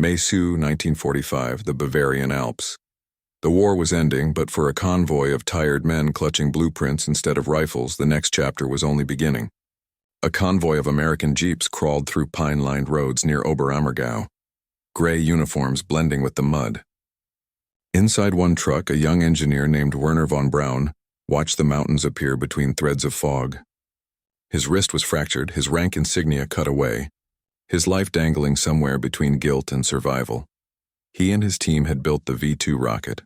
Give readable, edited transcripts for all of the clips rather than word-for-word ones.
May-Su, 1945, the Bavarian Alps. The war was ending, but for a convoy of tired men clutching blueprints instead of rifles, the next chapter was only beginning. A convoy of American jeeps crawled through pine-lined roads near Oberammergau, gray uniforms blending with the mud. Inside one truck, a young engineer named Werner von Braun watched the mountains appear between threads of fog. His wrist was fractured, his rank insignia cut away, his life dangling somewhere between guilt and survival. He and his team had built the V2 rocket,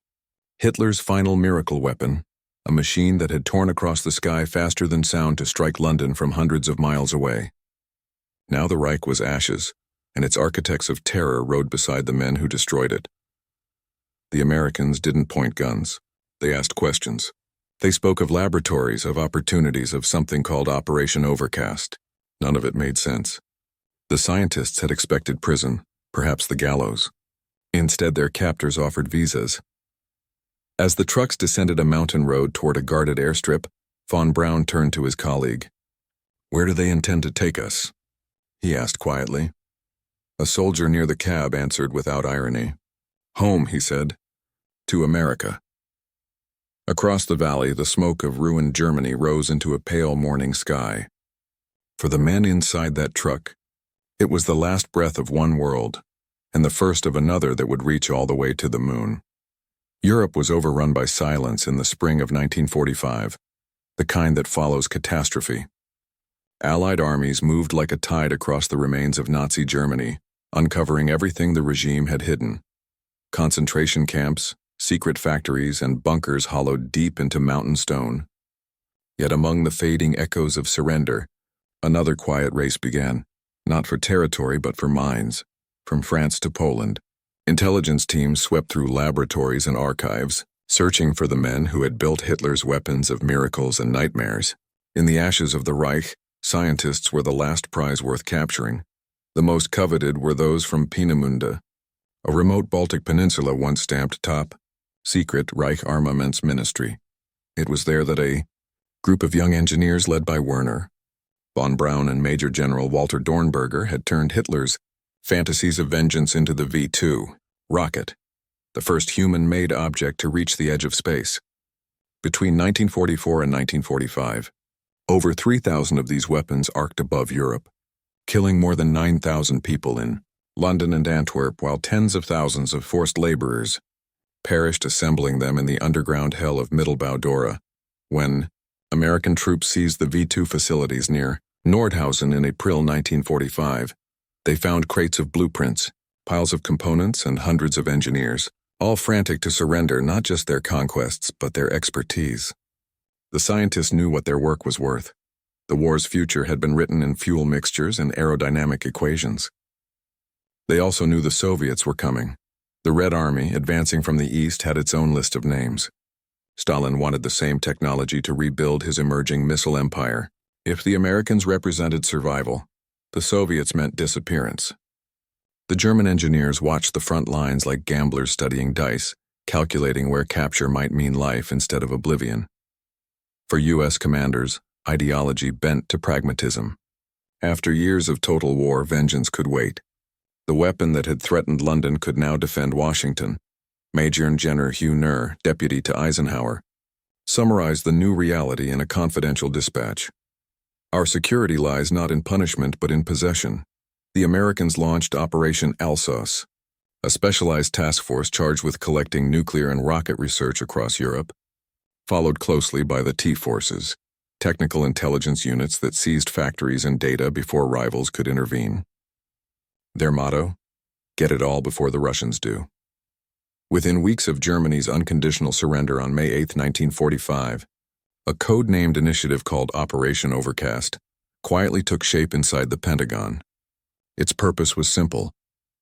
Hitler's final miracle weapon, a machine that had torn across the sky faster than sound to strike London from hundreds of miles away. Now the Reich was ashes, and its architects of terror rode beside the men who destroyed it. The Americans didn't point guns. They asked questions. They spoke of laboratories, of opportunities, of something called Operation Overcast. None of it made sense. The scientists had expected prison, perhaps the gallows. Instead, their captors offered visas. As the trucks descended a mountain road toward a guarded airstrip, von Braun turned to his colleague. "Where do they intend to take us?" he asked quietly. A soldier near the cab answered without irony. "Home," he said. "To America." Across the valley, the smoke of ruined Germany rose into a pale morning sky. For the men inside that truck, it was the last breath of one world, and the first of another that would reach all the way to the moon. Europe was overrun by silence in the spring of 1945, the kind that follows catastrophe. Allied armies moved like a tide across the remains of Nazi Germany, uncovering everything the regime had hidden. Concentration camps, secret factories, and bunkers hollowed deep into mountain stone. Yet among the fading echoes of surrender, another quiet race began, not for territory but for minds. From France to Poland, intelligence teams swept through laboratories and archives, searching for the men who had built Hitler's weapons of miracles and nightmares. In the ashes of the Reich, scientists were the last prize worth capturing. The most coveted were those from Peenemünde, a remote Baltic peninsula once stamped top secret Reich Armaments Ministry. It was there that a group of young engineers led by Werner von Braun and Major General Walter Dornberger had turned Hitler's fantasies of vengeance into the V2 rocket, the first human-made object to reach the edge of space. Between 1944 and 1945, over 3,000 of these weapons arced above Europe, killing more than 9,000 people in London and Antwerp, while tens of thousands of forced laborers perished assembling them in the underground hell of Mittelbau-Dora, when American troops seized the V2 facilities near Nordhausen in April 1945. They found crates of blueprints, piles of components, and hundreds of engineers, all frantic to surrender not just their conquests but their expertise. The scientists knew what their work was worth. The war's future had been written in fuel mixtures and aerodynamic equations. They also knew the Soviets were coming. The Red Army, advancing from the east, had its own list of names. Stalin wanted the same technology to rebuild his emerging missile empire. If the Americans represented survival, the Soviets meant disappearance. The German engineers watched the front lines like gamblers studying dice, calculating where capture might mean life instead of oblivion. For U.S. commanders, ideology bent to pragmatism. After years of total war, vengeance could wait. The weapon that had threatened London could now defend Washington. Major General Hugh Nur, deputy to Eisenhower, summarized the new reality in a confidential dispatch. "Our security lies not in punishment but in possession." The Americans launched Operation Alsos, a specialized task force charged with collecting nuclear and rocket research across Europe, followed closely by the T-Forces, technical intelligence units that seized factories and data before rivals could intervene. Their motto: get it all before the Russians do. Within weeks of Germany's unconditional surrender on May 8, 1945, a code-named initiative called Operation Overcast quietly took shape inside the Pentagon. Its purpose was simple: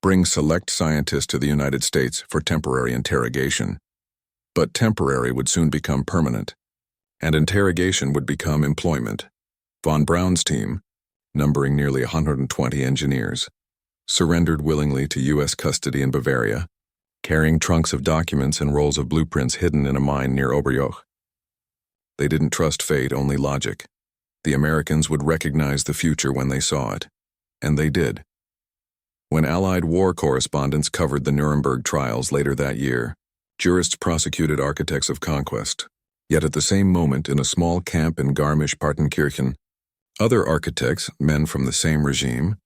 bring select scientists to the United States for temporary interrogation. But temporary would soon become permanent, and interrogation would become employment. Von Braun's team, numbering nearly 120 engineers, surrendered willingly to U.S. custody in Bavaria, carrying trunks of documents and rolls of blueprints hidden in a mine near Oberjoch. They didn't trust fate, only logic. The Americans would recognize the future when they saw it, and they did. When Allied war correspondents covered the Nuremberg trials later that year, jurists prosecuted architects of conquest. Yet at the same moment, in a small camp in Garmisch-Partenkirchen, other architects, men from the same regime,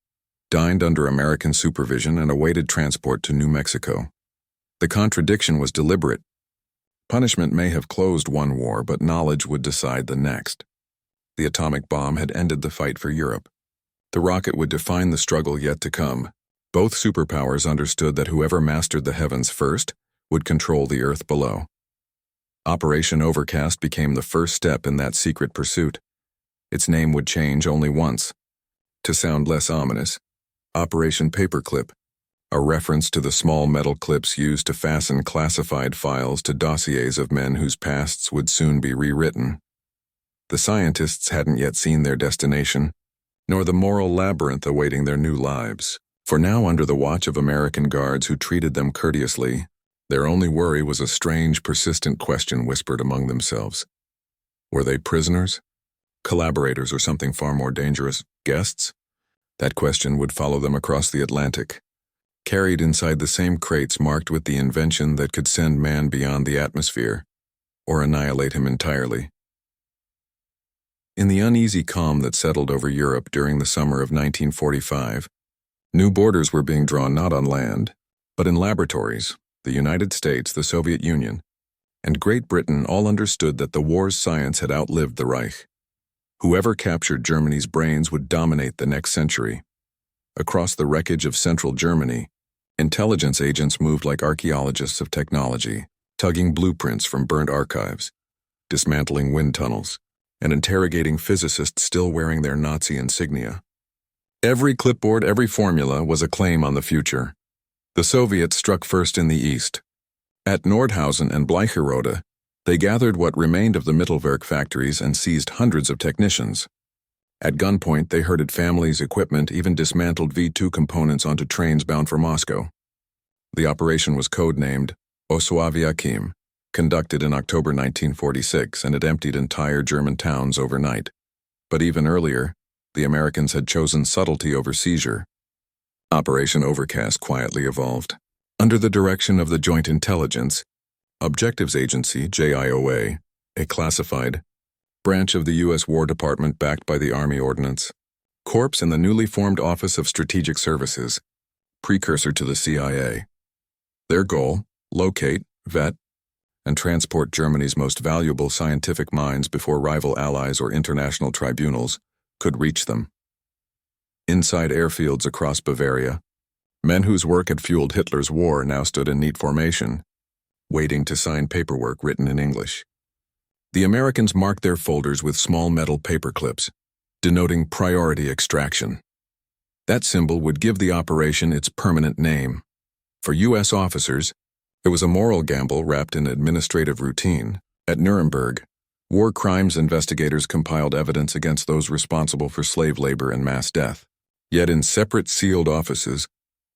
dined under American supervision and awaited transport to New Mexico. The contradiction was deliberate. Punishment may have closed one war, but knowledge would decide the next. The atomic bomb had ended the fight for Europe. The rocket would define the struggle yet to come. Both superpowers understood that whoever mastered the heavens first would control the earth below. Operation Overcast became the first step in that secret pursuit. Its name would change only once. To sound less ominous, Operation Paperclip, a reference to the small metal clips used to fasten classified files to dossiers of men whose pasts would soon be rewritten. The scientists hadn't yet seen their destination, nor the moral labyrinth awaiting their new lives. For now, under the watch of American guards who treated them courteously, their only worry was a strange, persistent question whispered among themselves. Were they prisoners, collaborators, or something far more dangerous, guests? That question would follow them across the Atlantic, carried inside the same crates marked with the invention that could send man beyond the atmosphere, or annihilate him entirely. In the uneasy calm that settled over Europe during the summer of 1945, new borders were being drawn not on land, but in laboratories. The United States, the Soviet Union, and Great Britain all understood that the war's science had outlived the Reich. Whoever captured Germany's brains would dominate the next century. Across the wreckage of central Germany, intelligence agents moved like archaeologists of technology, tugging blueprints from burnt archives, dismantling wind tunnels, and interrogating physicists still wearing their Nazi insignia. Every clipboard, every formula was a claim on the future. The Soviets struck first in the east. At Nordhausen and Bleicherode, they gathered what remained of the Mittelwerk factories and seized hundreds of technicians. At gunpoint, they herded families, equipment, even dismantled V2 components onto trains bound for Moscow. The operation was codenamed Osławiakim, conducted in October 1946, and it emptied entire German towns overnight. But even earlier, the Americans had chosen subtlety over seizure. Operation Overcast quietly evolved. Under the direction of the Joint Intelligence, Objectives Agency, JIOA, a classified branch of the U.S. War Department backed by the Army Ordnance Corps and the newly formed Office of Strategic Services, precursor to the CIA. Their goal: locate, vet, and transport Germany's most valuable scientific minds before rival allies or international tribunals could reach them. Inside airfields across Bavaria, men whose work had fueled Hitler's war now stood in neat formation, waiting to sign paperwork written in English. The Americans marked their folders with small metal paper clips, denoting priority extraction. That symbol would give the operation its permanent name. For U.S. officers, it was a moral gamble wrapped in administrative routine. At Nuremberg, war crimes investigators compiled evidence against those responsible for slave labor and mass death. Yet in separate sealed offices,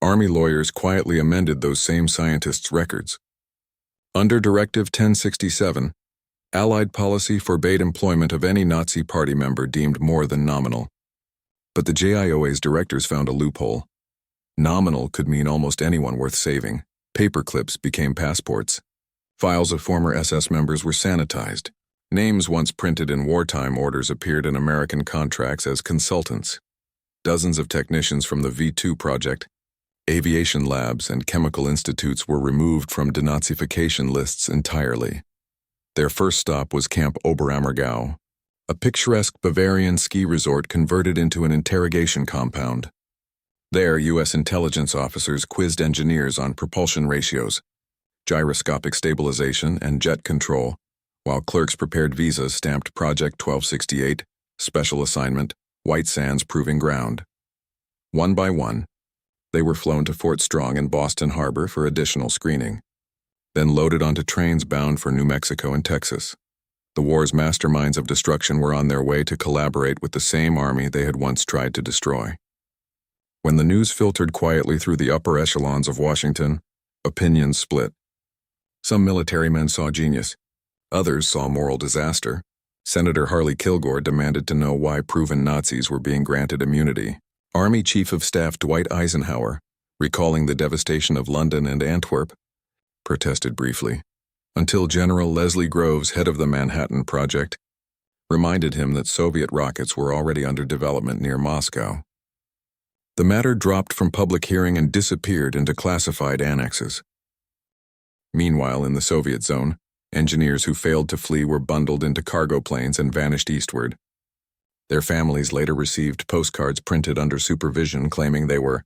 Army lawyers quietly amended those same scientists' records. Under Directive 1067, Allied policy forbade employment of any Nazi party member deemed more than nominal. But the JIOA's directors found a loophole. Nominal could mean almost anyone worth saving. Paperclips became passports. Files of former SS members were sanitized. Names once printed in wartime orders appeared in American contracts as consultants. Dozens of technicians from the V2 project, aviation labs, and chemical institutes were removed from denazification lists entirely. Their first stop was Camp Oberammergau, a picturesque Bavarian ski resort converted into an interrogation compound. There, U.S. intelligence officers quizzed engineers on propulsion ratios, gyroscopic stabilization, and jet control, while clerks prepared visas stamped Project 1268, Special Assignment, White Sands Proving Ground. One by one, they were flown to Fort Strong in Boston Harbor for additional screening, then loaded onto trains bound for New Mexico and Texas. The war's masterminds of destruction were on their way to collaborate with the same army they had once tried to destroy. When the news filtered quietly through the upper echelons of Washington, opinions split. Some military men saw genius. Others saw moral disaster. Senator Harley Kilgore demanded to know why proven Nazis were being granted immunity. Army Chief of Staff Dwight Eisenhower, recalling the devastation of London and Antwerp, protested briefly, until General Leslie Groves, head of the Manhattan Project, reminded him that Soviet rockets were already under development near Moscow. The matter dropped from public hearing and disappeared into classified annexes. Meanwhile, in the Soviet zone, engineers who failed to flee were bundled into cargo planes and vanished eastward. Their families later received postcards printed under supervision claiming they were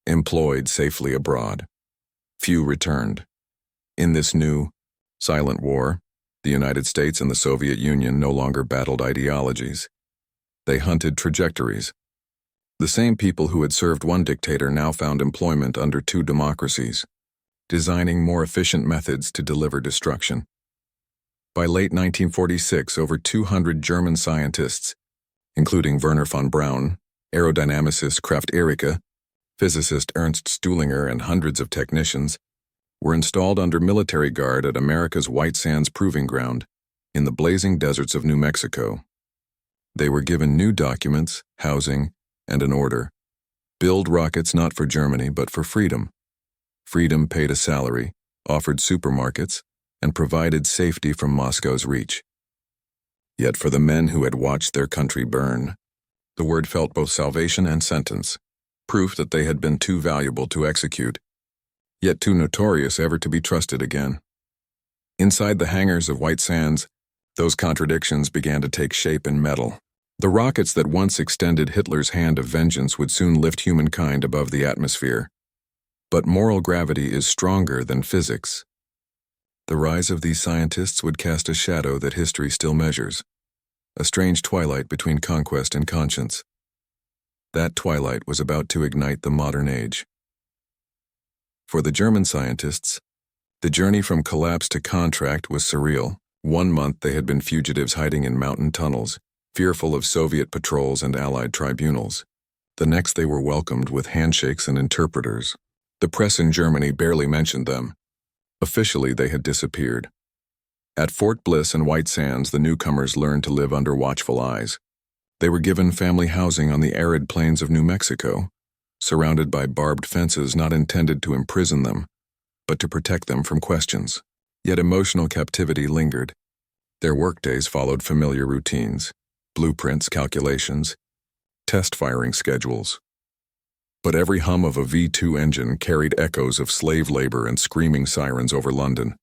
employed safely abroad. Few returned. In this new, silent war, the United States and the Soviet Union no longer battled ideologies. They hunted trajectories. The same people who had served one dictator now found employment under two democracies, designing more efficient methods to deliver destruction. By late 1946, over 200 German scientists, including Werner von Braun, aerodynamicist Kraft Ericke, physicist Ernst Stuhlinger, and hundreds of technicians, were installed under military guard at America's White Sands Proving Ground in the blazing deserts of New Mexico. They were given new documents, housing, and an order: build rockets not for Germany but for freedom. Freedom paid a salary, offered supermarkets, and provided safety from Moscow's reach. Yet for the men who had watched their country burn, the word felt both salvation and sentence, proof that they had been too valuable to execute, yet too notorious ever to be trusted again. Inside the hangars of White Sands, those contradictions began to take shape in metal. The rockets that once extended Hitler's hand of vengeance would soon lift humankind above the atmosphere. But moral gravity is stronger than physics. The rise of these scientists would cast a shadow that history still measures, a strange twilight between conquest and conscience. That twilight was about to ignite the modern age. For the German scientists, the journey from collapse to contract was surreal. 1 month they had been fugitives hiding in mountain tunnels, fearful of Soviet patrols and Allied tribunals. The next they were welcomed with handshakes and interpreters. The press in Germany barely mentioned them. Officially, they had disappeared. At Fort Bliss and White Sands, the newcomers learned to live under watchful eyes. They were given family housing on the arid plains of New Mexico, surrounded by barbed fences not intended to imprison them, but to protect them from questions. Yet emotional captivity lingered. Their workdays followed familiar routines: blueprints, calculations, test firing schedules. But every hum of a V2 engine carried echoes of slave labor and screaming sirens over London.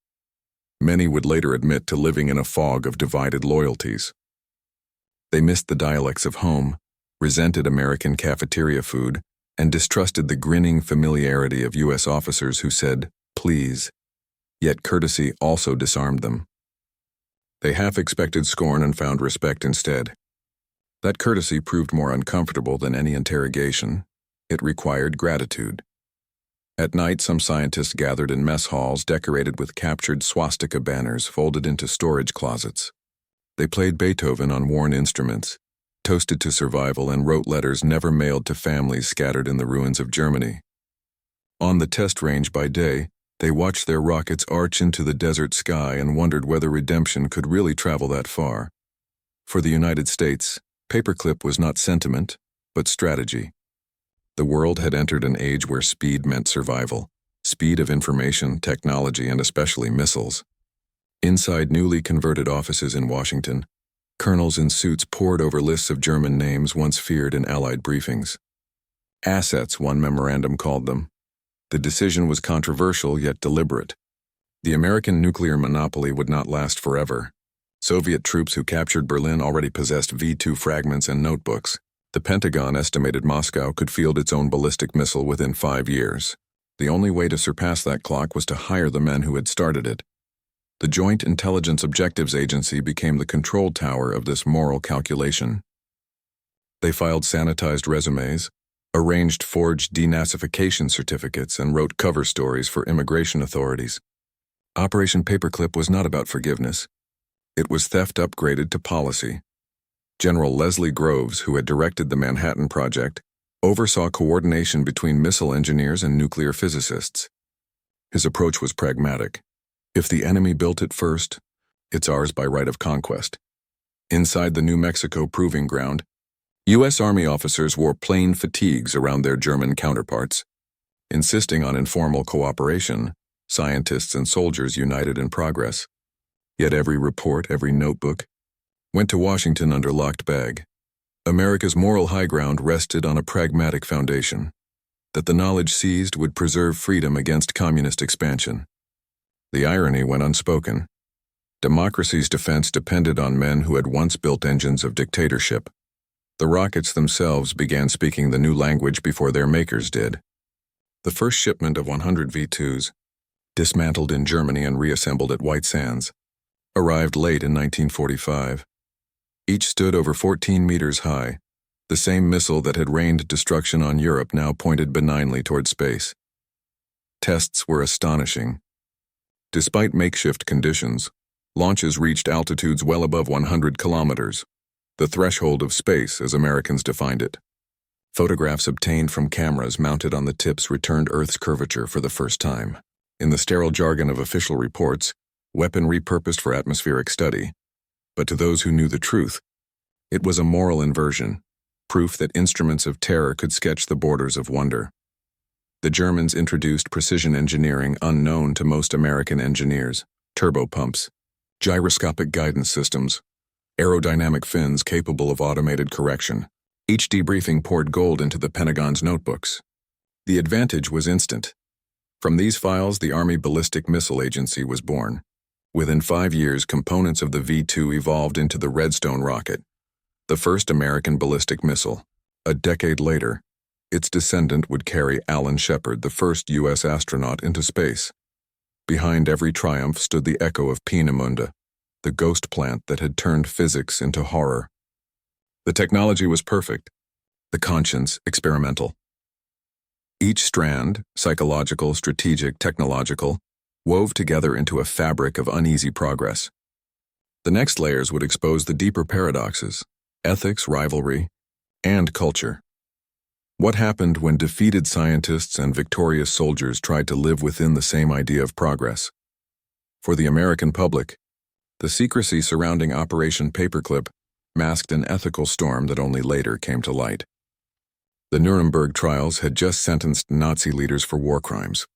Many would later admit to living in a fog of divided loyalties. They missed the dialects of home, resented American cafeteria food, and distrusted the grinning familiarity of U.S. officers who said, "Please." Yet courtesy also disarmed them. They half expected scorn and found respect instead. That courtesy proved more uncomfortable than any interrogation. It required gratitude. At night, some scientists gathered in mess halls decorated with captured swastika banners folded into storage closets. They played Beethoven on worn instruments, toasted to survival, and wrote letters never mailed to families scattered in the ruins of Germany. On the test range by day, they watched their rockets arch into the desert sky and wondered whether redemption could really travel that far. For the United States, paperclip was not sentiment, but strategy. The world had entered an age where speed meant survival, speed of information, technology, and especially missiles. Inside newly converted offices in Washington, colonels in suits pored over lists of German names once feared in Allied briefings. Assets, one memorandum called them. The decision was controversial yet deliberate. The American nuclear monopoly would not last forever. Soviet troops who captured Berlin already possessed V2 fragments and notebooks. The Pentagon estimated Moscow could field its own ballistic missile within 5 years. The only way to surpass that clock was to hire the men who had started it. The Joint Intelligence Objectives Agency became the control tower of this moral calculation. They filed sanitized resumes, arranged forged denazification certificates, and wrote cover stories for immigration authorities. Operation Paperclip was not about forgiveness. It was theft upgraded to policy. General Leslie Groves, who had directed the Manhattan Project, oversaw coordination between missile engineers and nuclear physicists. His approach was pragmatic. If the enemy built it first, it's ours by right of conquest. Inside the New Mexico Proving Ground, U.S. Army officers wore plain fatigues around their German counterparts. Insisting on informal cooperation, scientists and soldiers united in progress. Yet every report, every notebook, went to Washington under locked bag. America's moral high ground rested on a pragmatic foundation, that the knowledge seized would preserve freedom against communist expansion. The irony went unspoken. Democracy's defense depended on men who had once built engines of dictatorship. The rockets themselves began speaking the new language before their makers did. The first shipment of 100 V2s, dismantled in Germany and reassembled at White Sands, arrived late in 1945. Each stood over 14 meters high. The same missile that had rained destruction on Europe now pointed benignly toward space. Tests were astonishing. Despite makeshift conditions, launches reached altitudes well above 100 kilometers, the threshold of space as Americans defined it. Photographs obtained from cameras mounted on the tips returned Earth's curvature for the first time. In the sterile jargon of official reports, weapon repurposed for atmospheric study. But to those who knew the truth, it was a moral inversion, proof that instruments of terror could sketch the borders of wonder. The Germans introduced precision engineering unknown to most American engineers: turbopumps, gyroscopic guidance systems, aerodynamic fins capable of automated correction. Each debriefing poured gold into the Pentagon's notebooks. The advantage was instant. From these files, the Army Ballistic Missile Agency was born. Within 5 years, components of the V2 evolved into the Redstone rocket, the first American ballistic missile. A decade later, its descendant would carry Alan Shepard, the first U.S. astronaut, into space. Behind every triumph stood the echo of Peenemünde, the ghost plant that had turned physics into horror. The technology was perfect, the conscience experimental. Each strand, psychological, strategic, technological, wove together into a fabric of uneasy progress. The next layers would expose the deeper paradoxes: ethics, rivalry, and culture. What happened when defeated scientists and victorious soldiers tried to live within the same idea of progress? For the American public, the secrecy surrounding Operation Paperclip masked an ethical storm that only later came to light. The Nuremberg trials had just sentenced Nazi leaders for war crimes.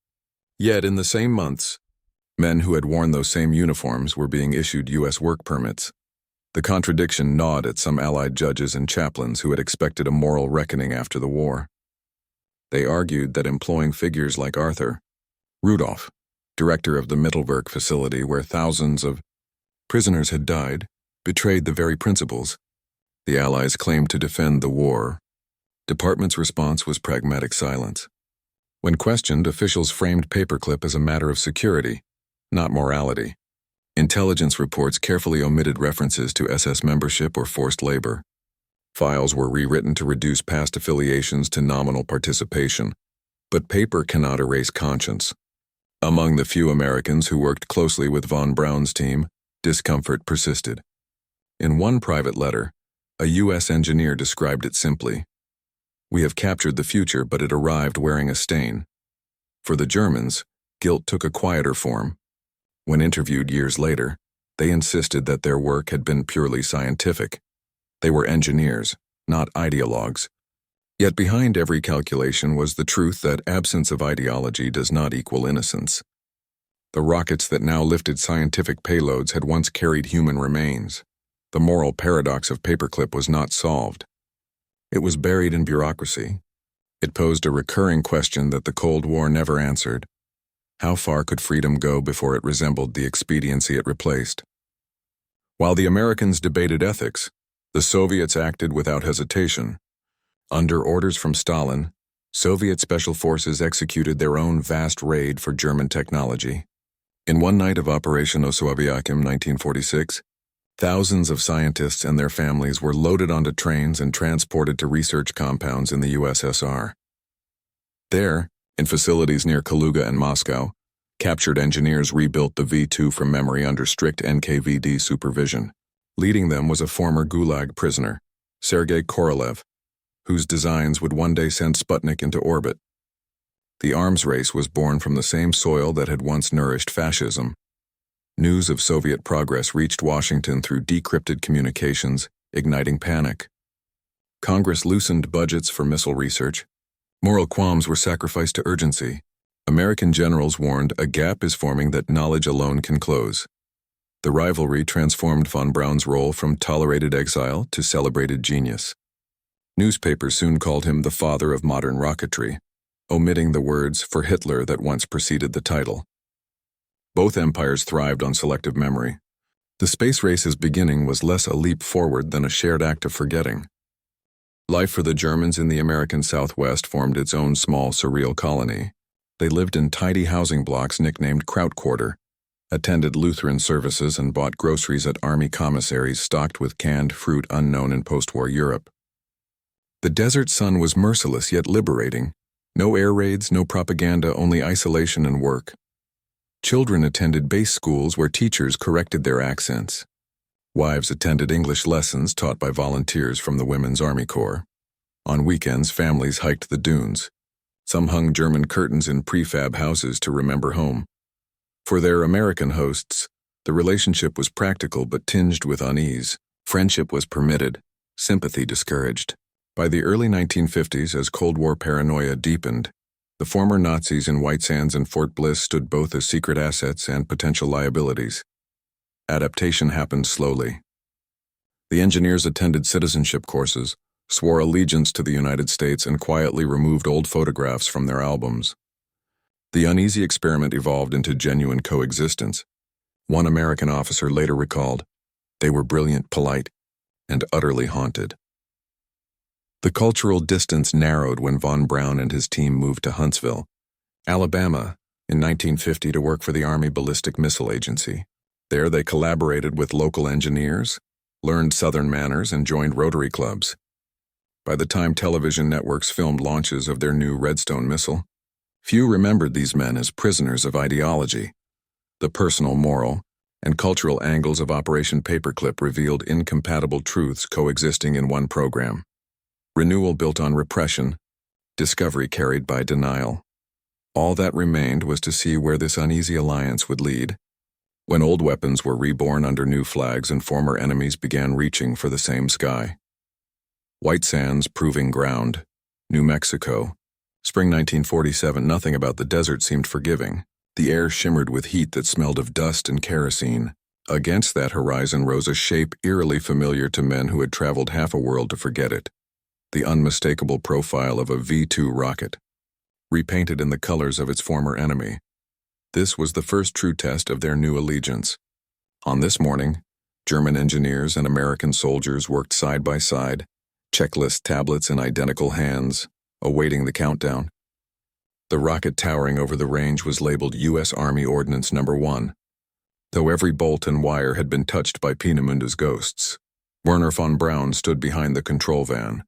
Yet in the same months, men who had worn those same uniforms were being issued U.S. work permits. The contradiction gnawed at some Allied judges and chaplains who had expected a moral reckoning after the war. They argued that employing figures like Arthur Rudolph, director of the Mittelwerk facility where thousands of prisoners had died, betrayed the very principles the Allies claimed to defend the war. Department's response was pragmatic silence. When questioned, officials framed Paperclip as a matter of security, not morality. Intelligence reports carefully omitted references to SS membership or forced labor. Files were rewritten to reduce past affiliations to nominal participation, but paper cannot erase conscience. Among the few Americans who worked closely with von Braun's team, discomfort persisted. In one private letter, a U.S. engineer described it simply: "We have captured the future, but it arrived wearing a stain." For the Germans, guilt took a quieter form. When interviewed years later, they insisted that their work had been purely scientific. They were engineers, not ideologues. Yet behind every calculation was the truth that absence of ideology does not equal innocence. The rockets that now lifted scientific payloads had once carried human remains. The moral paradox of Paperclip was not solved. It was buried in bureaucracy. It posed a recurring question that the Cold War never answered. How far could freedom go before it resembled the expediency it replaced? While the Americans debated ethics, the Soviets acted without hesitation. Under orders from Stalin, Soviet special forces executed their own vast raid for German technology. In one night of Operation Osławiakiem 1946, thousands of scientists and their families were loaded onto trains and transported to research compounds in the USSR. There, in facilities near Kaluga and Moscow, captured engineers rebuilt the V2 from memory under strict NKVD supervision. Leading them was a former Gulag prisoner, Sergei Korolev, whose designs would one day send Sputnik into orbit. The arms race was born from the same soil that had once nourished fascism. News of Soviet progress reached Washington through decrypted communications, igniting panic. Congress loosened budgets for missile research. Moral qualms were sacrificed to urgency. American generals warned a gap is forming that knowledge alone can close. The rivalry transformed von Braun's role from tolerated exile to celebrated genius. Newspapers soon called him the father of modern rocketry, omitting the words "for Hitler" that once preceded the title. Both empires thrived on selective memory. The space race's beginning was less a leap forward than a shared act of forgetting. Life for the Germans in the American Southwest formed its own small, surreal colony. They lived in tidy housing blocks nicknamed Kraut Quarter, attended Lutheran services, and bought groceries at army commissaries stocked with canned fruit unknown in post-war Europe. The desert sun was merciless yet liberating. No air raids, no propaganda, only isolation and work. Children attended base schools where teachers corrected their accents. Wives attended English lessons taught by volunteers from the Women's Army Corps. On weekends, families hiked the dunes. Some hung German curtains in prefab houses to remember home. For their American hosts, the relationship was practical but tinged with unease. Friendship was permitted, sympathy discouraged. By the early 1950s, as Cold War paranoia deepened, the former Nazis in White Sands and Fort Bliss stood both as secret assets and potential liabilities. Adaptation happened slowly. The engineers attended citizenship courses, swore allegiance to the United States, and quietly removed old photographs from their albums. The uneasy experiment evolved into genuine coexistence. One American officer later recalled, "They were brilliant, polite, and utterly haunted." The cultural distance narrowed when von Braun and his team moved to Huntsville, Alabama, in 1950 to work for the Army Ballistic Missile Agency. There they collaborated with local engineers, learned Southern manners, and joined Rotary clubs. By the time television networks filmed launches of their new Redstone missile, few remembered these men as prisoners of ideology. The personal, moral, and cultural angles of Operation Paperclip revealed incompatible truths coexisting in one program. Renewal built on repression, discovery carried by denial. All that remained was to see where this uneasy alliance would lead. When old weapons were reborn under new flags and former enemies began reaching for the same sky. White Sands Proving Ground, New Mexico. Spring 1947, nothing about the desert seemed forgiving. The air shimmered with heat that smelled of dust and kerosene. Against that horizon rose a shape eerily familiar to men who had traveled half a world to forget it. The unmistakable profile of a V-2 rocket, repainted in the colors of its former enemy. This was the first true test of their new allegiance. On this morning, German engineers and American soldiers worked side by side, checklist tablets in identical hands, awaiting the countdown. The rocket towering over the range was labeled U.S. Army Ordnance No. 1, though every bolt and wire had been touched by Peenemunde's ghosts. Werner von Braun stood behind the control van,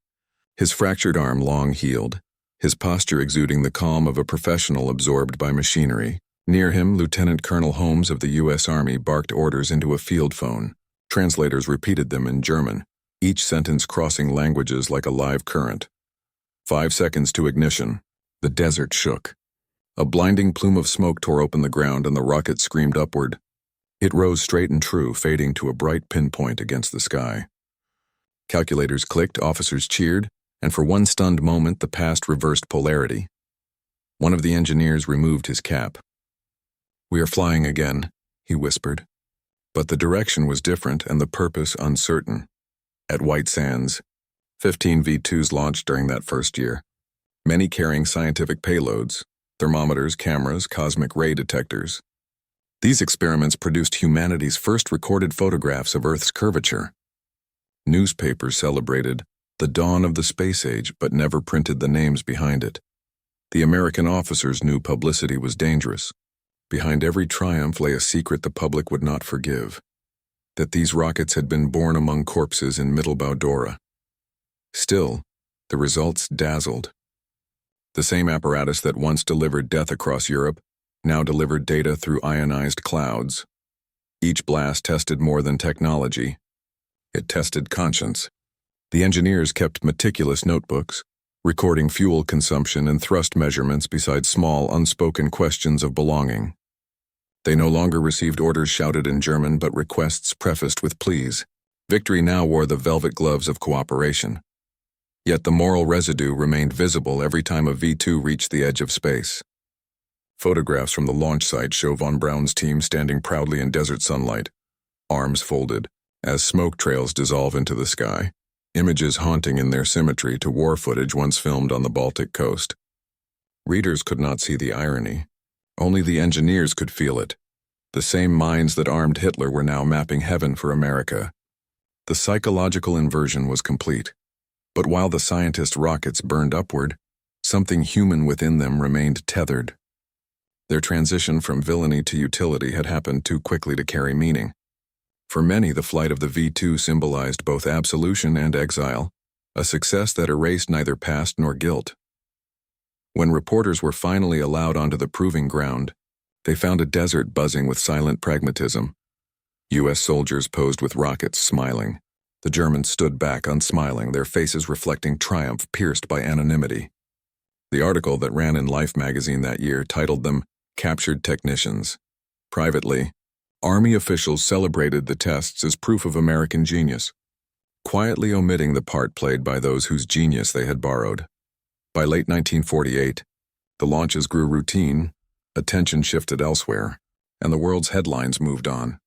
his fractured arm long healed, his posture exuding the calm of a professional absorbed by machinery. Near him, Lieutenant Colonel Holmes of the U.S. Army barked orders into a field phone. Translators repeated them in German, each sentence crossing languages like a live current. 5 seconds to ignition. The desert shook. A blinding plume of smoke tore open the ground and the rocket screamed upward. It rose straight and true, fading to a bright pinpoint against the sky. Calculators clicked, officers cheered, and for one stunned moment the past reversed polarity. One of the engineers removed his cap. "We are flying again," he whispered. But the direction was different and the purpose uncertain. At White Sands, 15 V-2s launched during that first year, many carrying scientific payloads, thermometers, cameras, cosmic ray detectors. These experiments produced humanity's first recorded photographs of Earth's curvature. Newspapers celebrated the dawn of the space age, but never printed the names behind it. The American officers knew publicity was dangerous. Behind every triumph lay a secret the public would not forgive, that these rockets had been born among corpses in Mittelbau-Dora. Still, the results dazzled. The same apparatus that once delivered death across Europe now delivered data through ionized clouds. Each blast tested more than technology. It tested conscience. The engineers kept meticulous notebooks, recording fuel consumption and thrust measurements beside small, unspoken questions of belonging. They no longer received orders shouted in German, but requests prefaced with pleas. Victory now wore the velvet gloves of cooperation. Yet the moral residue remained visible every time a V-2 reached the edge of space. Photographs from the launch site show von Braun's team standing proudly in desert sunlight, arms folded, as smoke trails dissolve into the sky, images haunting in their symmetry to war footage once filmed on the Baltic coast. Readers could not see the irony. Only the engineers could feel it. The same minds that armed Hitler were now mapping heaven for America. The psychological inversion was complete. But while the scientists' rockets burned upward, something human within them remained tethered. Their transition from villainy to utility had happened too quickly to carry meaning. For many, the flight of the V-2 symbolized both absolution and exile, a success that erased neither past nor guilt. When reporters were finally allowed onto the proving ground, they found a desert buzzing with silent pragmatism. U.S. soldiers posed with rockets, smiling. The Germans stood back unsmiling, their faces reflecting triumph pierced by anonymity. The article that ran in Life magazine that year titled them Captured Technicians. Privately, Army officials celebrated the tests as proof of American genius, quietly omitting the part played by those whose genius they had borrowed. By late 1948, the launches grew routine, attention shifted elsewhere, and the world's headlines moved on.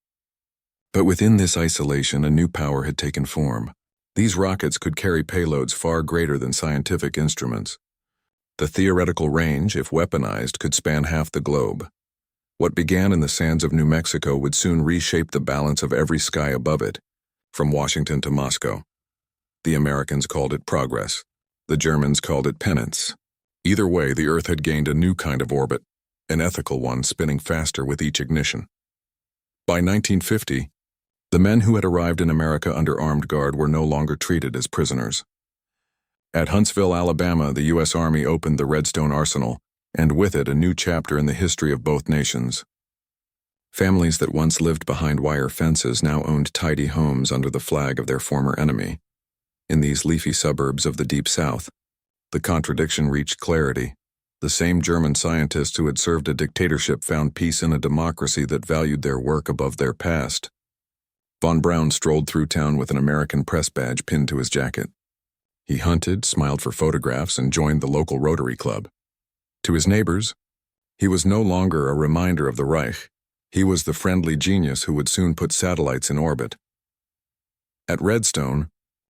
But within this isolation, a new power had taken form. These rockets could carry payloads far greater than scientific instruments. The theoretical range, if weaponized, could span half the globe. What began in the sands of New Mexico would soon reshape the balance of every sky above it, from Washington to Moscow. The Americans called it progress. The Germans called it penance. Either way, the Earth had gained a new kind of orbit, an ethical one spinning faster with each ignition. By 1950, the men who had arrived in America under armed guard were no longer treated as prisoners. At Huntsville, Alabama, the U.S. Army opened the Redstone Arsenal, and with it a new chapter in the history of both nations. Families that once lived behind wire fences now owned tidy homes under the flag of their former enemy. In these leafy suburbs of the Deep South, the contradiction reached clarity. The same German scientists who had served a dictatorship found peace in a democracy that valued their work above their past. Von Braun strolled through town with an American press badge pinned to his jacket. He hunted, smiled for photographs, and joined the local Rotary Club. To his neighbors, he was no longer a reminder of the Reich. He was the friendly genius who would soon put satellites in orbit. At Redstone,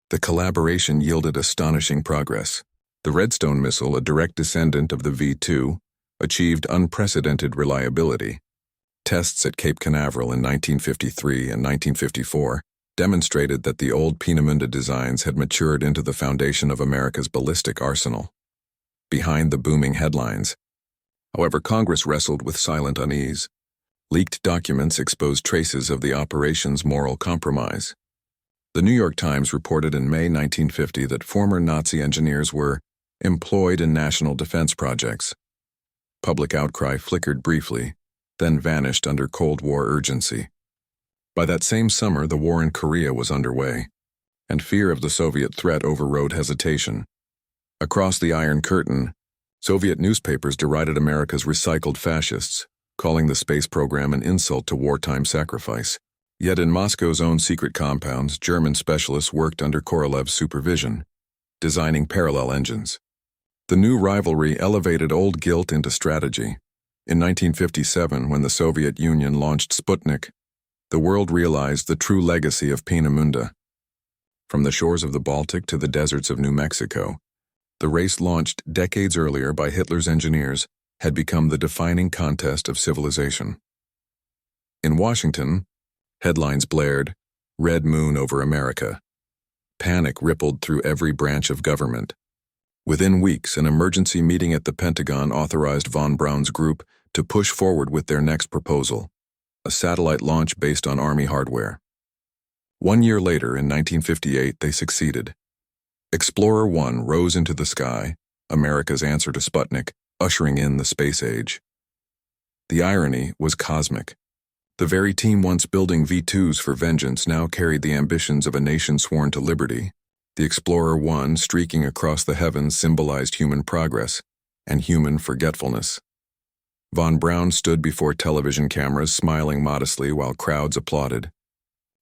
the collaboration yielded astonishing progress. The Redstone missile, a direct descendant of the V-2, achieved unprecedented reliability. Tests at Cape Canaveral in 1953 and 1954 demonstrated that the old Peenemünde designs had matured into the foundation of America's ballistic arsenal. Behind the booming headlines, however, Congress wrestled with silent unease. Leaked documents exposed traces of the operation's moral compromise. The New York Times reported in May 1950 that former Nazi engineers were employed in national defense projects. Public outcry flickered briefly, then vanished under Cold War urgency. By that same summer, the war in Korea was underway, and fear of the Soviet threat overrode hesitation. Across the Iron Curtain, Soviet newspapers derided America's recycled fascists, calling the space program an insult to wartime sacrifice. Yet in Moscow's own secret compounds, German specialists worked under Korolev's supervision, designing parallel engines. The new rivalry elevated old guilt into strategy. In 1957, when the Soviet Union launched Sputnik, the world realized the true legacy of Peenemünde. From the shores of the Baltic to the deserts of New Mexico, the race launched decades earlier by Hitler's engineers had become the defining contest of civilization. In Washington, headlines blared, "Red Moon over America." Panic rippled through every branch of government. Within weeks, an emergency meeting at the Pentagon authorized von Braun's group to push forward with their next proposal, a satellite launch based on Army hardware. 1 year later, in 1958, they succeeded. Explorer 1 rose into the sky, America's answer to Sputnik, ushering in the space age. The irony was cosmic. The very team once building V-2s for vengeance now carried the ambitions of a nation sworn to liberty. The Explorer 1 streaking across the heavens symbolized human progress and human forgetfulness. Von Braun stood before television cameras, smiling modestly while crowds applauded.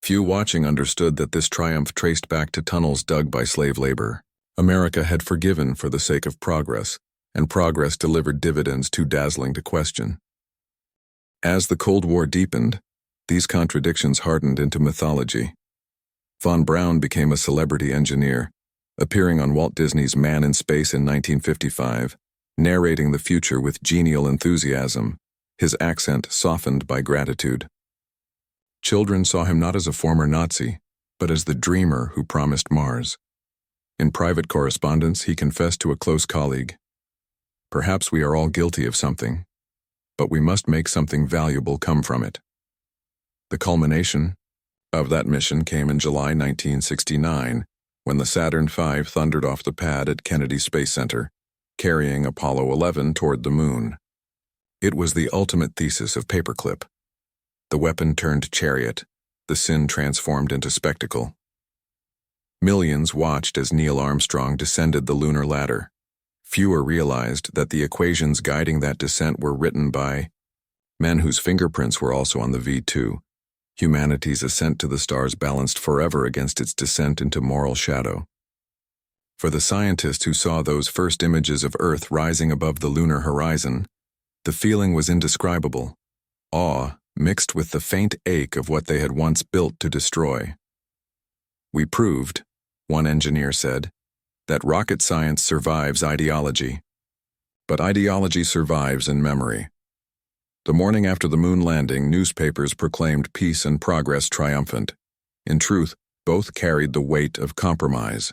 Few watching understood that this triumph traced back to tunnels dug by slave labor, America had forgiven for the sake of progress, and progress delivered dividends too dazzling to question. As the Cold War deepened, these contradictions hardened into mythology. Von Braun became a celebrity engineer, appearing on Walt Disney's Man in Space in 1955, narrating the future with genial enthusiasm, his accent softened by gratitude. Children saw him not as a former Nazi, but as the dreamer who promised Mars. In private correspondence, he confessed to a close colleague, "Perhaps we are all guilty of something, but we must make something valuable come from it." The culmination of that mission came in July 1969, when the Saturn V thundered off the pad at Kennedy Space Center, carrying Apollo 11 toward the moon. It was the ultimate thesis of Paperclip. The weapon turned chariot, the sin transformed into spectacle. Millions watched as Neil Armstrong descended the lunar ladder. Fewer realized that the equations guiding that descent were written by men whose fingerprints were also on the W2. Humanity's ascent to the stars balanced forever against its descent into moral shadow. For the scientists who saw those first images of Earth rising above the lunar horizon, the feeling was indescribable, awe mixed with the faint ache of what they had once built to destroy. "We proved," one engineer said, "that rocket science survives ideology. But ideology survives in memory." The morning after the moon landing, newspapers proclaimed peace and progress triumphant. In truth, both carried the weight of compromise.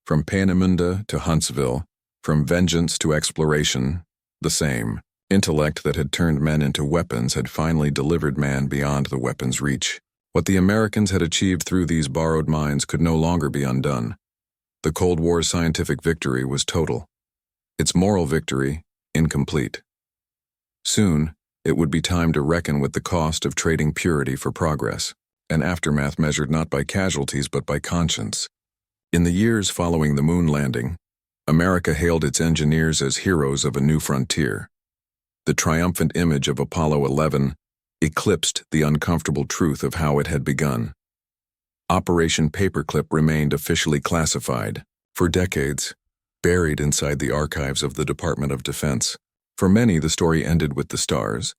From Peenemünde to Huntsville, from vengeance to exploration, the same. Intellect that had turned men into weapons had finally delivered man beyond the weapon's reach. What the Americans had achieved through these borrowed minds could no longer be undone. The Cold War's scientific victory was total. Its moral victory, incomplete. Soon, it would be time to reckon with the cost of trading purity for progress, an aftermath measured not by casualties but by conscience. In the years following the moon landing, America hailed its engineers as heroes of a new frontier. The triumphant image of Apollo 11 eclipsed the uncomfortable truth of how it had begun. Operation Paperclip remained officially classified, for decades, buried inside the archives of the Department of Defense. For many, the story ended with the stars.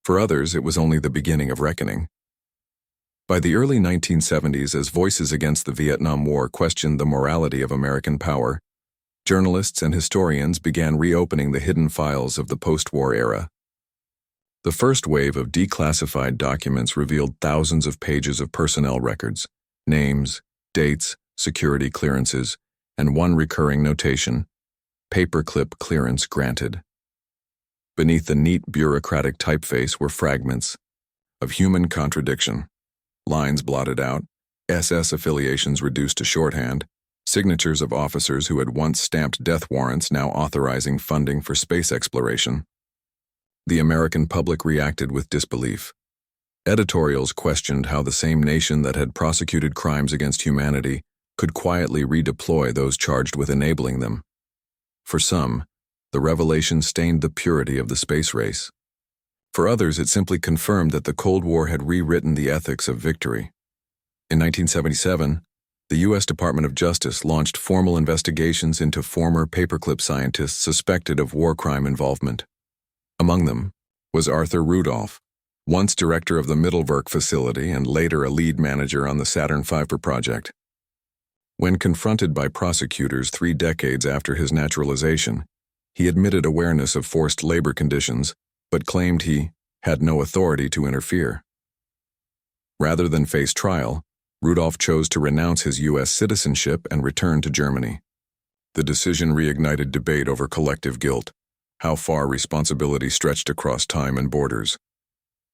For others, it was only the beginning of reckoning. By the early 1970s, as voices against the Vietnam War questioned the morality of American power, journalists and historians began reopening the hidden files of the post-war era. The first wave of declassified documents revealed thousands of pages of personnel records, names, dates, security clearances, and one recurring notation: "Paperclip clearance granted." Beneath the neat bureaucratic typeface were fragments of human contradiction. Lines blotted out, SS affiliations reduced to shorthand, signatures of officers who had once stamped death warrants now authorizing funding for space exploration. The American public reacted with disbelief. Editorials questioned how the same nation that had prosecuted crimes against humanity could quietly redeploy those charged with enabling them. For some, the revelation stained the purity of the space race. For others, it simply confirmed that the Cold War had rewritten the ethics of victory. In 1977, the U.S. Department of Justice launched formal investigations into former Paperclip scientists suspected of war crime involvement. Among them was Arthur Rudolph, once director of the Mittelwerk facility and later a lead manager on the Saturn V project. When confronted by prosecutors 3 decades after his naturalization, he admitted awareness of forced labor conditions, but claimed he had no authority to interfere. Rather than face trial, Rudolph chose to renounce his U.S. citizenship and return to Germany. The decision reignited debate over collective guilt, how far responsibility stretched across time and borders.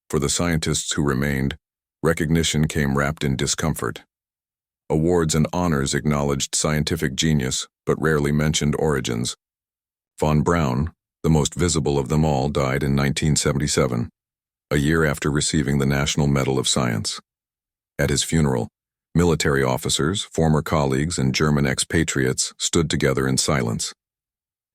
For the scientists who remained, recognition came wrapped in discomfort. Awards and honors acknowledged scientific genius, but rarely mentioned origins. Von Braun, the most visible of them all, died in 1977, a year after receiving the National Medal of Science. At his funeral, military officers, former colleagues, and German expatriates stood together in silence.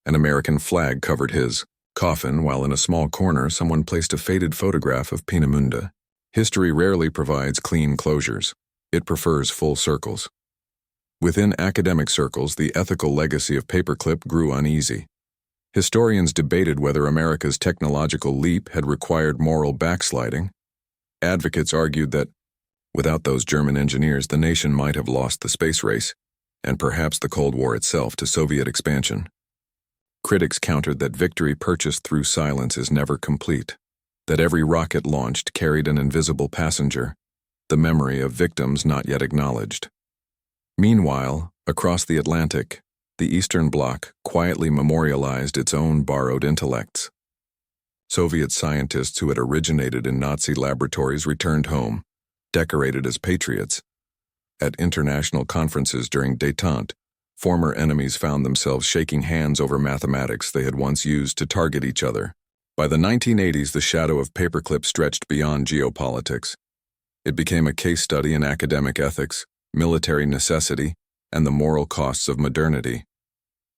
An American flag covered his coffin, while in a small corner someone placed a faded photograph of Peenemünde. History rarely provides clean closures. It prefers full circles. Within academic circles, the ethical legacy of paperclip grew uneasy. Historians debated whether America's technological leap had required moral backsliding. Advocates argued that, without those German engineers, the nation might have lost the space race, and perhaps the Cold War itself, to Soviet expansion. Critics countered that victory purchased through silence is never complete, that every rocket launched carried an invisible passenger, the memory of victims not yet acknowledged. Meanwhile, across the Atlantic, the Eastern Bloc quietly memorialized its own borrowed intellects. Soviet scientists who had originated in Nazi laboratories returned home, decorated as patriots. At international conferences during détente, former enemies found themselves shaking hands over mathematics they had once used to target each other. By the 1980s, the shadow of paperclip stretched beyond geopolitics. It became a case study in academic ethics, military necessity, and the moral costs of modernity.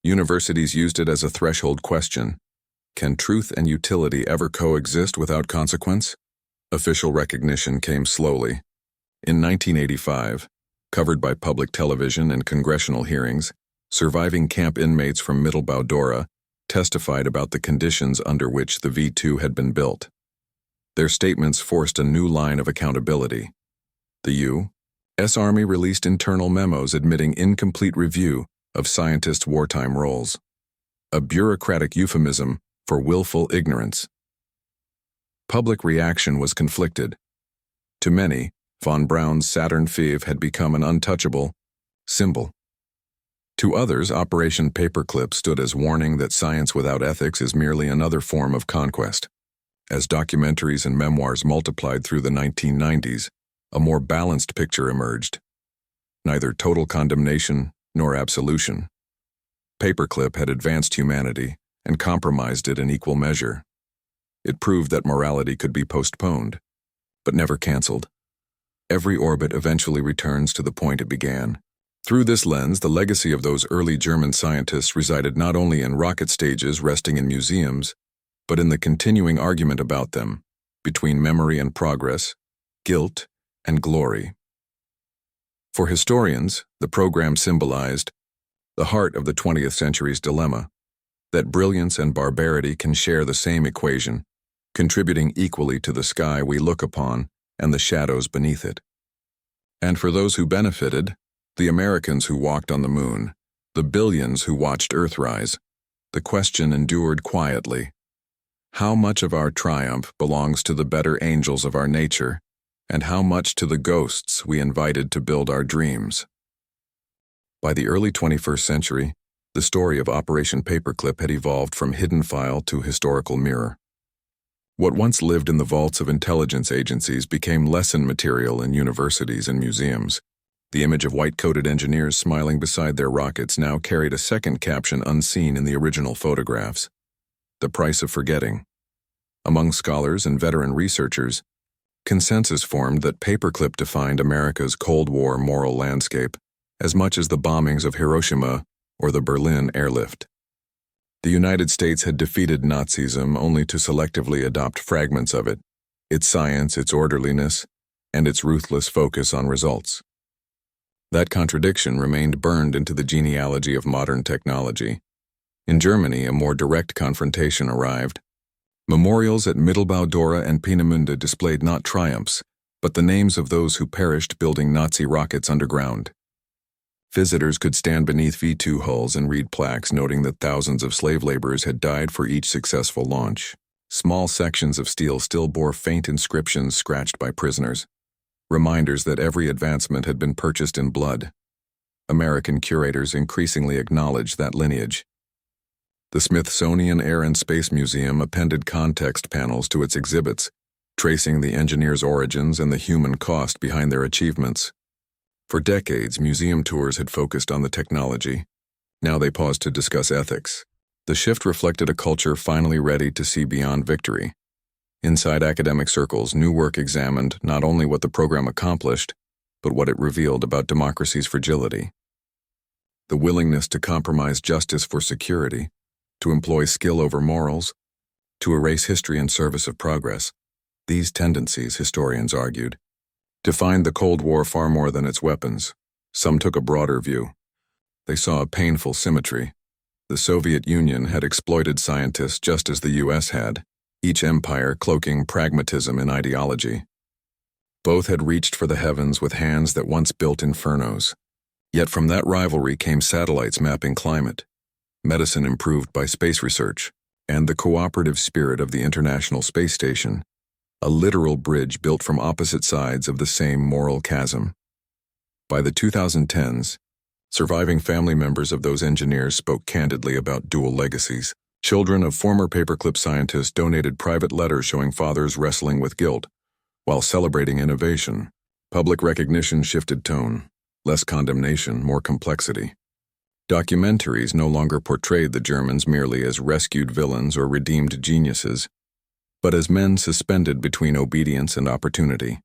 Universities used it as a threshold question. Can truth and utility ever coexist without consequence? Official recognition came slowly. In 1985, covered by public television and congressional hearings, surviving camp inmates from Mittelbau-Dora testified about the conditions under which the V2 had been built. Their statements forced a new line of accountability. The U.S. Army released internal memos admitting incomplete review of scientists' wartime roles, a bureaucratic euphemism for willful ignorance. Public reaction was conflicted. To many, von Braun's Saturn V had become an untouchable symbol. To others, Operation Paperclip stood as warning that science without ethics is merely another form of conquest. As documentaries and memoirs multiplied through the 1990s, a more balanced picture emerged. Neither total condemnation nor absolution. Paperclip had advanced humanity and compromised it in equal measure. It proved that morality could be postponed, but never canceled. Every orbit eventually returns to the point it began. Through this lens, the legacy of those early German scientists resided not only in rocket stages resting in museums, but in the continuing argument about them, between memory and progress, guilt and glory. For historians, the program symbolized the heart of the 20th century's dilemma, that brilliance and barbarity can share the same equation, contributing equally to the sky we look upon and the shadows beneath it. And for those who benefited, the Americans who walked on the moon, the billions who watched Earthrise, the question endured quietly. How much of our triumph belongs to the better angels of our nature, and how much to the ghosts we invited to build our dreams? By the early 21st century, the story of Operation Paperclip had evolved from hidden file to historical mirror. What once lived in the vaults of intelligence agencies became lesson material in universities and museums. The image of white-coated engineers smiling beside their rockets now carried a second caption unseen in the original photographs: the price of forgetting. Among scholars and veteran researchers, consensus formed that Paperclip defined America's Cold War moral landscape as much as the bombings of Hiroshima or the Berlin airlift. The United States had defeated Nazism only to selectively adopt fragments of it, its science, its orderliness, and its ruthless focus on results. That contradiction remained burned into the genealogy of modern technology. In Germany, a more direct confrontation arrived. Memorials at Mittelbau-Dora and Peenemünde displayed not triumphs, but the names of those who perished building Nazi rockets underground. Visitors could stand beneath V2 hulls and read plaques noting that thousands of slave laborers had died for each successful launch. Small sections of steel still bore faint inscriptions scratched by prisoners, reminders that every advancement had been purchased in blood. American curators increasingly acknowledged that lineage. The Smithsonian Air and Space Museum appended context panels to its exhibits, tracing the engineers' origins and the human cost behind their achievements. For decades, museum tours had focused on the technology. Now they paused to discuss ethics. The shift reflected a culture finally ready to see beyond victory. Inside academic circles, new work examined not only what the program accomplished, but what it revealed about democracy's fragility. The willingness to compromise justice for security, to employ skill over morals, to erase history in service of progress. These tendencies, historians argued, defined the Cold War far more than its weapons. Some took a broader view. They saw a painful symmetry. The Soviet Union had exploited scientists just as the US had, each empire cloaking pragmatism in ideology. Both had reached for the heavens with hands that once built infernos. Yet from that rivalry came satellites mapping climate, medicine improved by space research, and the cooperative spirit of the International Space Station, a literal bridge built from opposite sides of the same moral chasm. By the 2010s, surviving family members of those engineers spoke candidly about dual legacies. Children of former paperclip scientists donated private letters showing fathers wrestling with guilt. While celebrating innovation, public recognition shifted tone, less condemnation, more complexity. Documentaries no longer portrayed the Germans merely as rescued villains or redeemed geniuses, but as men suspended between obedience and opportunity.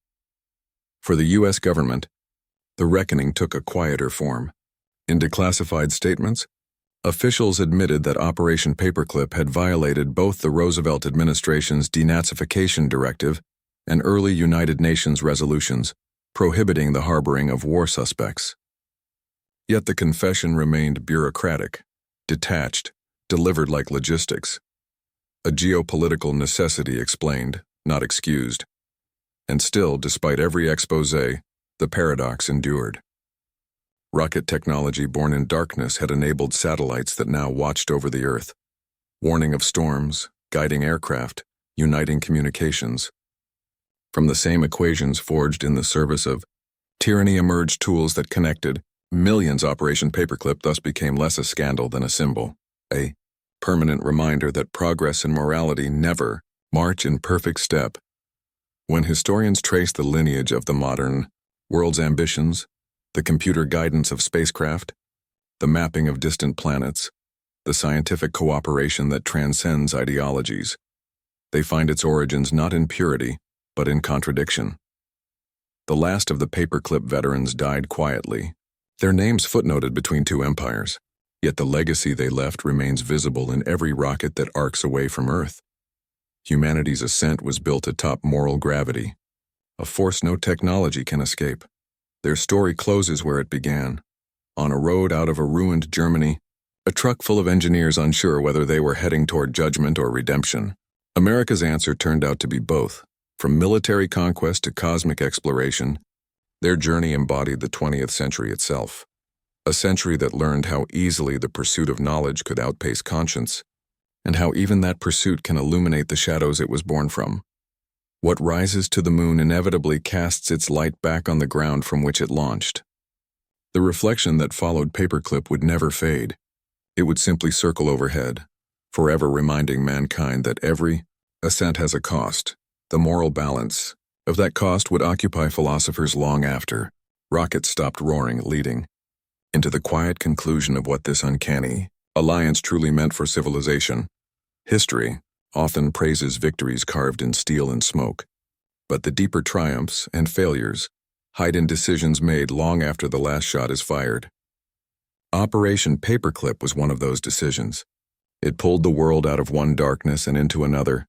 For the US government, the reckoning took a quieter form. In declassified statements, officials admitted that Operation Paperclip had violated both the Roosevelt administration's denazification directive and early United Nations resolutions prohibiting the harboring of war suspects. Yet the confession remained bureaucratic, detached, delivered like logistics. A geopolitical necessity explained, not excused. And still, despite every exposé, the paradox endured. Rocket technology born in darkness had enabled satellites that now watched over the Earth, warning of storms, guiding aircraft, uniting communications. From the same equations forged in the service of tyranny emerged tools that connected millions. Operation Paperclip thus became less a scandal than a symbol, a permanent reminder that progress and morality never march in perfect step. When historians trace the lineage of the modern world's ambitions, the computer guidance of spacecraft, the mapping of distant planets, the scientific cooperation that transcends ideologies, they find its origins not in purity, but in contradiction. The last of the paperclip veterans died quietly, their names footnoted between two empires, yet the legacy they left remains visible in every rocket that arcs away from Earth. Humanity's ascent was built atop moral gravity, a force no technology can escape. Their story closes where it began, on a road out of a ruined Germany, a truck full of engineers unsure whether they were heading toward judgment or redemption. America's answer turned out to be both. From military conquest to cosmic exploration, their journey embodied the 20th century itself, a century that learned how easily the pursuit of knowledge could outpace conscience, and how even that pursuit can illuminate the shadows it was born from. What rises to the moon inevitably casts its light back on the ground from which it launched. The reflection that followed Paperclip would never fade. It would simply circle overhead, forever reminding mankind that every ascent has a cost. The moral balance of that cost would occupy philosophers long after rockets stopped roaring, leading into the quiet conclusion of what this uncanny alliance truly meant for civilization. History often praises victories carved in steel and smoke, but the deeper triumphs and failures hide in decisions made long after the last shot is fired. Operation Paperclip was one of those decisions. It pulled the world out of one darkness and into another,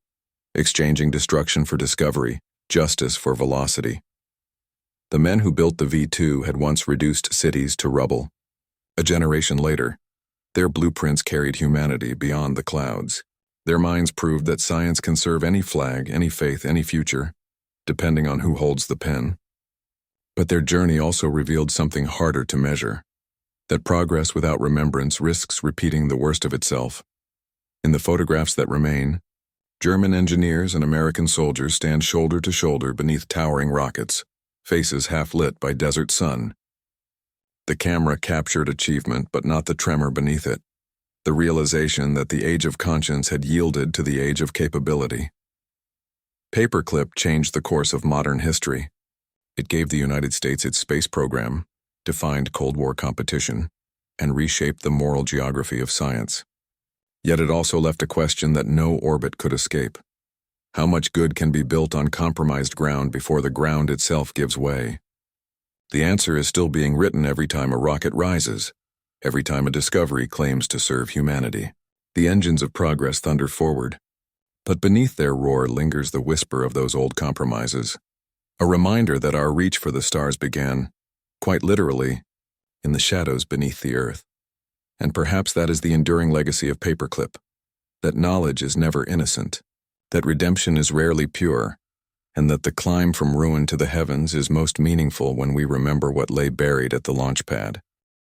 exchanging destruction for discovery, justice for velocity. The men who built the W2 had once reduced cities to rubble. A generation later, their blueprints carried humanity beyond the clouds. Their minds proved that science can serve any flag, any faith, any future, depending on who holds the pen. But their journey also revealed something harder to measure, that progress without remembrance risks repeating the worst of itself. In the photographs that remain, German engineers and American soldiers stand shoulder to shoulder beneath towering rockets, faces half lit by desert sun. The camera captured achievement, but not the tremor beneath it, the realization that the age of conscience had yielded to the age of capability. Paperclip changed the course of modern history. It gave the United States its space program, defined Cold War competition, and reshaped the moral geography of science. Yet it also left a question that no orbit could escape. How much good can be built on compromised ground before the ground itself gives way? The answer is still being written every time a rocket rises, every time a discovery claims to serve humanity. The engines of progress thunder forward, but beneath their roar lingers the whisper of those old compromises, a reminder that our reach for the stars began, quite literally, in the shadows beneath the earth. And perhaps that is the enduring legacy of Paperclip, that knowledge is never innocent, that redemption is rarely pure, and that the climb from ruin to the heavens is most meaningful when we remember what lay buried at the launch pad.